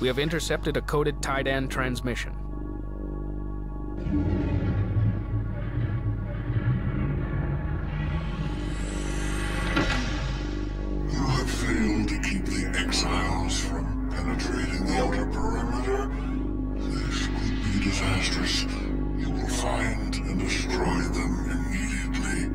We have intercepted a coded Taiidan transmission. You have failed to keep the exiles from penetrating the outer perimeter. This could be disastrous. You will find and destroy them immediately.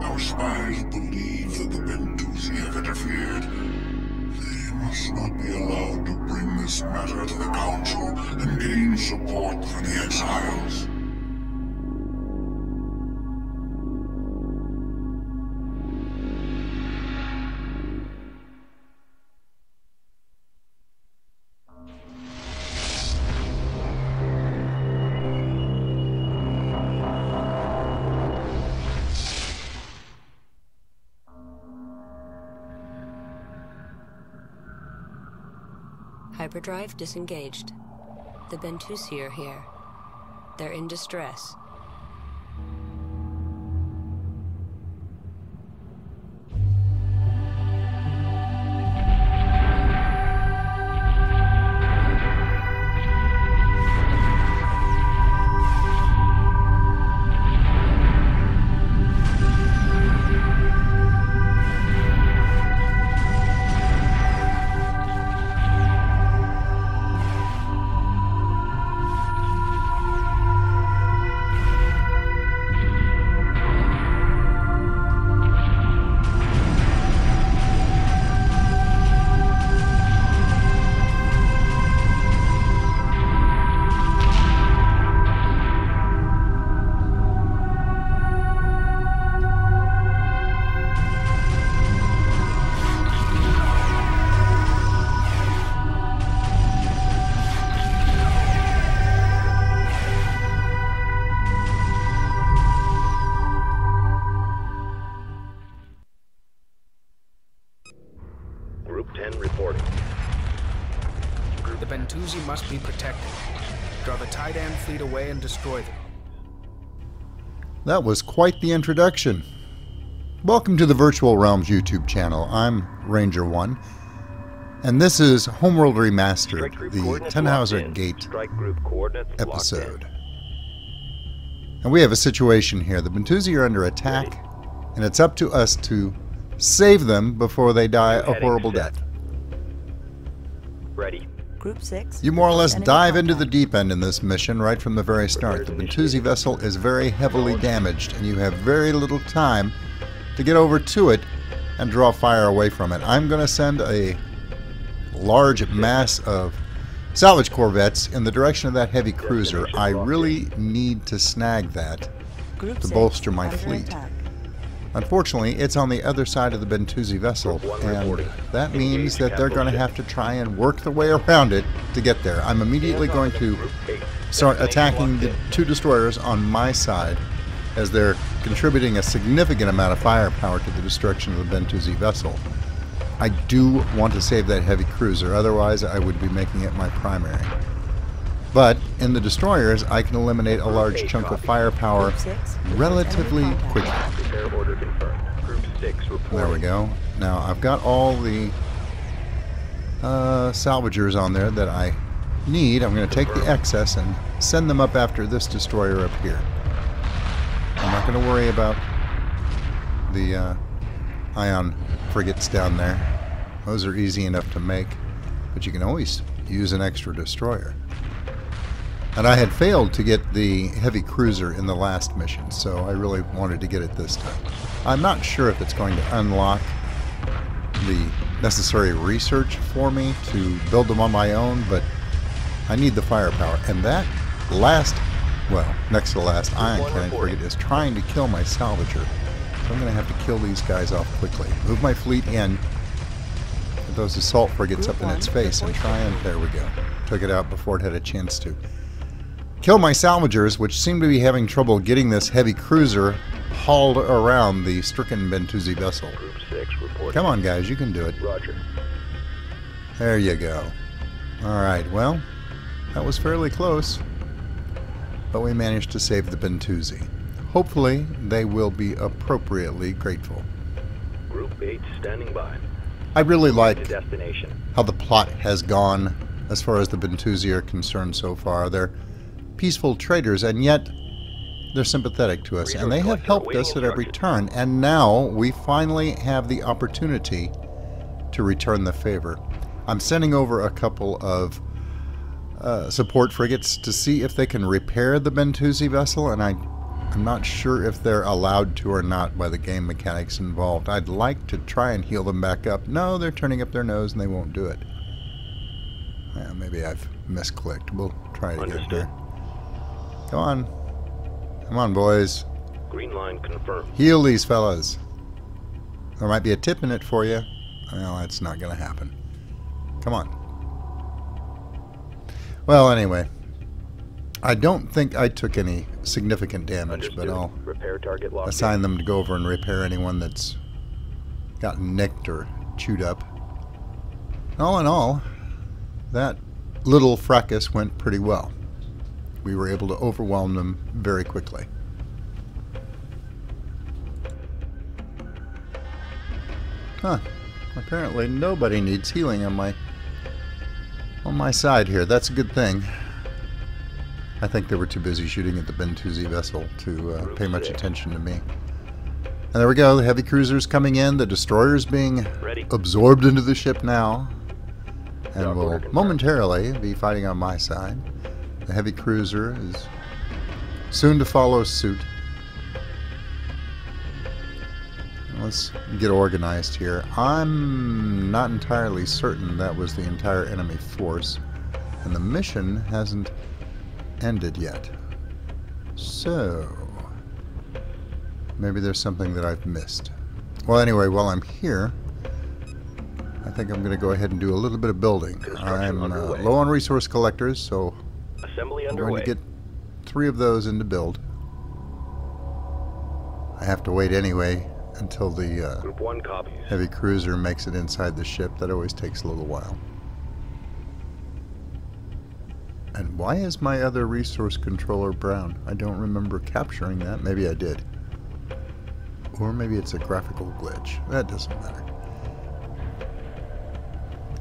Our spies believe that the Bentusi have interfered. They must not be allowed to bring this matter to the Council and gain support for the exiles. Hyperdrive disengaged. The Bentusi are here. They're in distress. Group 10 reporting. The Bentusi must be protected. Draw the Taiidan fleet away and destroy them. That was quite the introduction. Welcome to the Virtual Realms YouTube channel. I'm Ranger 1, and this is Homeworld Remastered, the Tenhauser Gate episode. And we have a situation here. The Bentusi are under attack, and it's up to us to save them before they die a horrible death. Ready. Group 6. You more or less dive into the deep end in this mission right from the very start. The Bentusi vessel is very heavily damaged, and you have very little time to get over to it and draw fire away from it. I'm going to send a large mass of salvage corvettes in the direction of that heavy cruiser. I really need to snag that to bolster my fleet. Unfortunately, it's on the other side of the Bentusi vessel, and that means that they're going to have to try and work their way around it to get there. I'm immediately going to start attacking the two destroyers on my side, as they're contributing a significant amount of firepower to the destruction of the Bentusi vessel. I do want to save that heavy cruiser, otherwise I would be making it my primary. But in the destroyers, I can eliminate a large chunk of firepower relatively quickly. There we go. Now I've got all the salvagers on there that I need. I'm going to take the excess and send them up after this destroyer up here. I'm not going to worry about the ion frigates down there. Those are easy enough to make, but you can always use an extra destroyer. And I had failed to get the heavy cruiser in the last mission, so I really wanted to get it this time. I'm not sure if it's going to unlock the necessary research for me to build them on my own, but I need the firepower. And that last, well, next to the last ion cannon frigate is trying to kill my salvager. So I'm going to have to kill these guys off quickly. Move my fleet in, put those assault frigates up in its face, and try and, there we go. Took it out before it had a chance to kill my salvagers, which seem to be having trouble getting this heavy cruiser hauled around the stricken Bentusi vessel. Group 6 reporting. Come on, guys, you can do it. Roger. There you go. Alright, well, that was fairly close, but we managed to save the Bentusi. Hopefully, they will be appropriately grateful. Group 8 standing by. I really like Destination. how the plot has gone as far as the Bentusi are concerned so far. They're peaceful traders, and yet they're sympathetic to us, and they have helped us at every turn, and now we finally have the opportunity to return the favor. I'm sending over a couple of support frigates to see if they can repair the Bentusi vessel, and I'm not sure if they're allowed to or not by the game mechanics involved. I'd like to try and heal them back up. No, they're turning up their nose and they won't do it. Yeah, maybe I've misclicked. We'll try it again here. Come on. Come on, boys. Green line confirmed. Heal these fellas. There might be a tip in it for you. Well, that's not going to happen. Come on. Well, anyway. I don't think I took any significant damage, but I'll repair target locked assign them to go over and repair anyone that's gotten nicked or chewed up. All in all, that little fracas went pretty well. We were able to overwhelm them very quickly. Huh. Apparently nobody needs healing on my side here. That's a good thing. I think they were too busy shooting at the Bentusi vessel to pay much attention to me. And there we go. The heavy cruiser's coming in. The destroyer's being absorbed into the ship now. And will momentarily be fighting on my side. The heavy cruiser is soon to follow suit. Let's get organized here. I'm not entirely certain that was the entire enemy force. And the mission hasn't ended yet. So, maybe there's something that I've missed. Well, anyway, while I'm here, I think I'm going to go ahead and do a little bit of building. I'm low on resource collectors, so I'm going to get 3 of those into build. I have to wait anyway until the Group 1 copies. Heavy cruiser makes it inside the ship. That always takes a little while. And why is my other resource controller brown? I don't remember capturing that. Maybe I did. Or maybe it's a graphical glitch. That doesn't matter.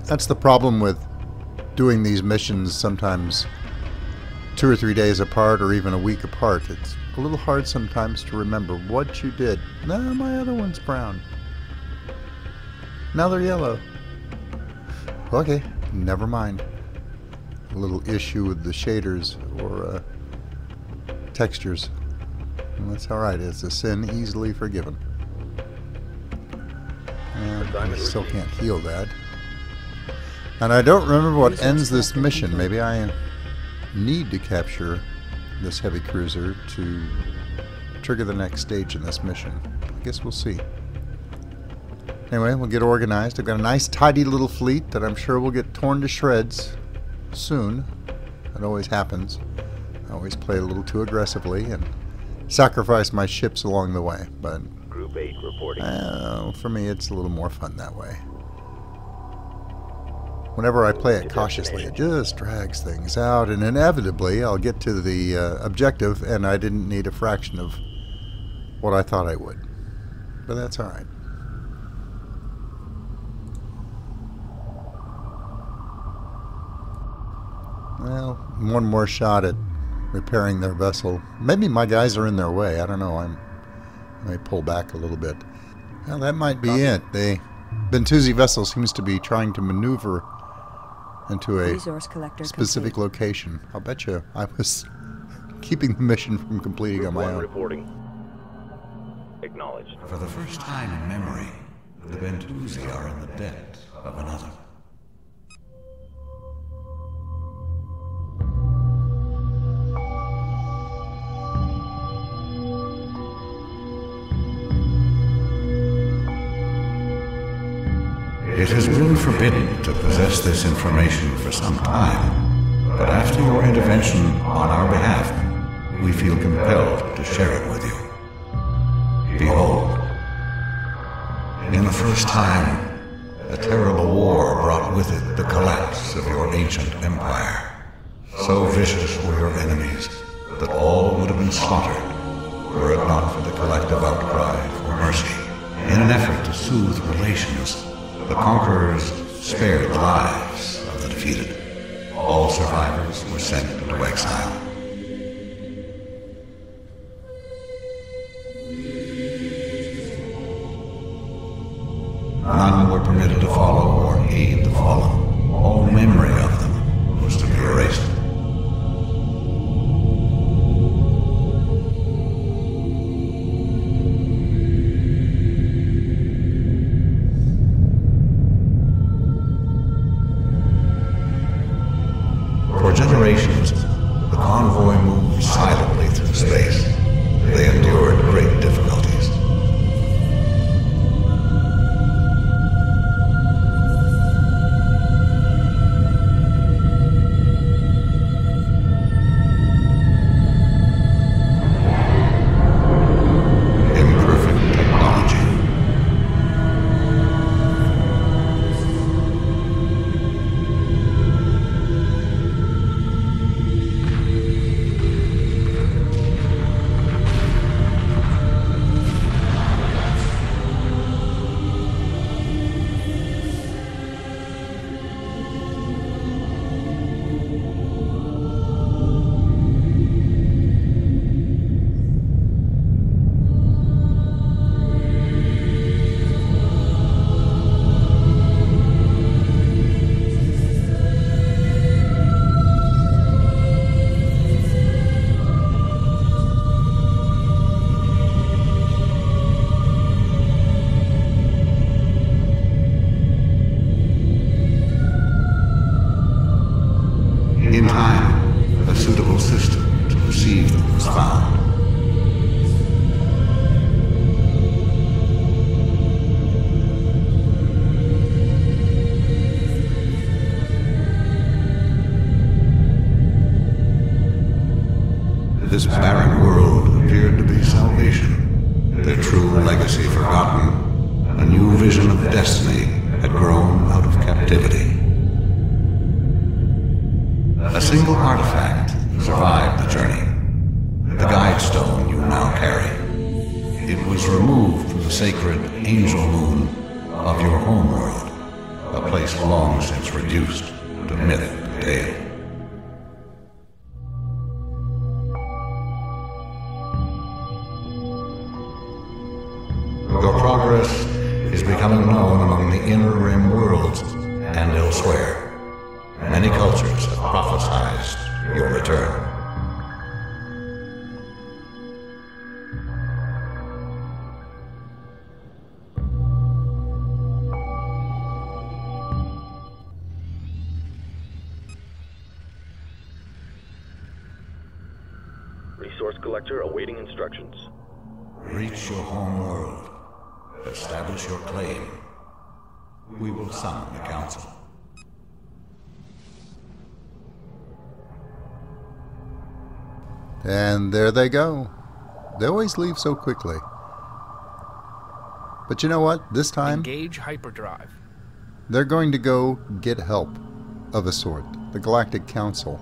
That's the problem with doing these missions sometimes 2 or 3 days apart or even a week apart. It's a little hard sometimes to remember what you did. No, my other one's brown. Now they're yellow. Okay, never mind. A little issue with the shaders or textures. Well, that's alright. It's a sin easily forgiven. I still can't heal that. And I don't remember what ends this mission. Maybe I need to capture this heavy cruiser to trigger the next stage in this mission. I guess we'll see. Anyway, we'll get organized. I've got a nice tidy little fleet that I'm sure will get torn to shreds soon. That always happens. I always play a little too aggressively and sacrifice my ships along the way. But Group 8 reporting. for me, it's a little more fun that way. Whenever I play it cautiously, it just drags things out, and inevitably I'll get to the objective, and I didn't need a fraction of what I thought I would. But that's alright. Well, one more shot at repairing their vessel. Maybe my guys are in their way. I don't know. I may pull back a little bit. Well, that might be it. The Bentusi vessel seems to be trying to maneuver into a specific location. I'll bet you I was keeping the mission from completing on my own. Reporting. Acknowledged. For the first time in memory, the Bentusi are in the debt of another. It has been forbidden to possess this information for some time, but after your intervention on our behalf, we feel compelled to share it with you. Behold, in the first time, a terrible war brought with it the collapse of your ancient empire. So vicious were your enemies that all would have been slaughtered were it not for the collective outcry for mercy. In an effort to soothe relations, the conquerors spared the lives of the defeated. All survivors were sent into exile. None were permitted to follow or aid the fallen. All memory of them was to be erased. For generations, the convoy moved silently through space. They endured great difficulties. Imperfect technology. In time, a suitable system to receive them was found. This barren world appeared to be salvation, their true legacy forgotten. A new vision of destiny had grown out of captivity. A single artifact survived the journey. The guide stone you now carry. It was removed from the sacred angel moon of your homeworld, a place long since reduced to myth and tale. Your progress is becoming known among the inner rim worlds and elsewhere. Many cultures have prophesized your return. Resource collector awaiting instructions. Reach your home world. Establish your claim. We will summon the council. And there they go. They always leave so quickly. But you know what? This time, Engage hyperdrive. they're going to go get help of a sort. The Galactic Council.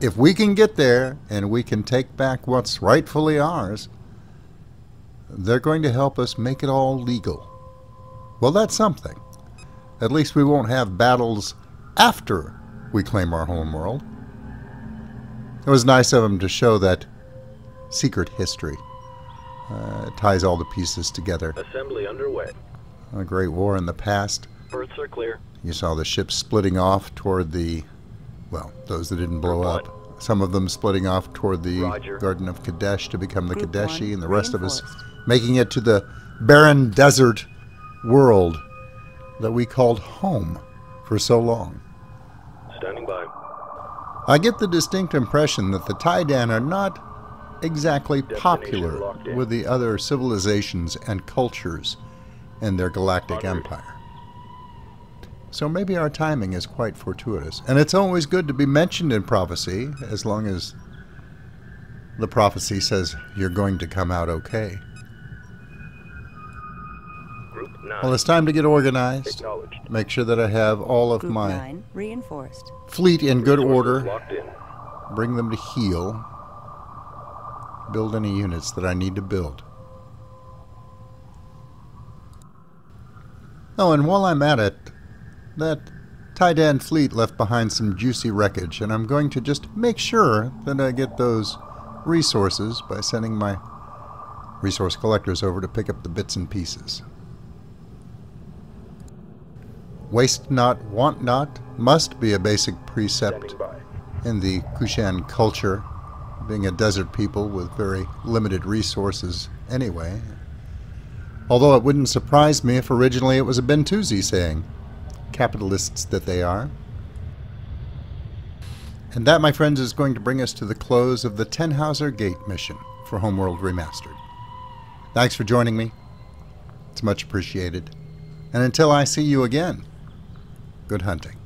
If we can get there and we can take back what's rightfully ours, they're going to help us make it all legal. Well, that's something. At least we won't have battles after we claim our home world. It was nice of them to show that secret history. It ties all the pieces together. Assembly underway. A great war in the past. Berths are clear. You saw the ships splitting off toward the, well, those that didn't blow Group up. Some of them splitting off toward the Roger. Garden of Kadesh to become the Group Kadeshi, one and the rest of us reinforced. making it to the barren desert world that we called home for so long. Standing by. I get the distinct impression that the Taiidan are not exactly popular locked in. with the other civilizations and cultures in their galactic Onward. empire. So maybe our timing is quite fortuitous. And it's always good to be mentioned in prophecy, as long as the prophecy says you're going to come out okay. Group 9. Well, it's time to get organized. Acknowledged. Make sure that I have all of Group my 9 reinforced. fleet in good Resources order. Locked in. Bring them to heal. Build any units that I need to build. Oh, and while I'm at it, that Taiidan fleet left behind some juicy wreckage, and I'm going to just make sure that I get those resources by sending my resource collectors over to pick up the bits and pieces. Waste not, want not must be a basic precept in the Kushan culture, being a desert people with very limited resources anyway. Although it wouldn't surprise me if originally it was a Bentusi saying, capitalists that they are. And that, my friends, is going to bring us to the close of the Tenhauser Gate mission for Homeworld Remastered. Thanks for joining me. It's much appreciated. And until I see you again, good hunting.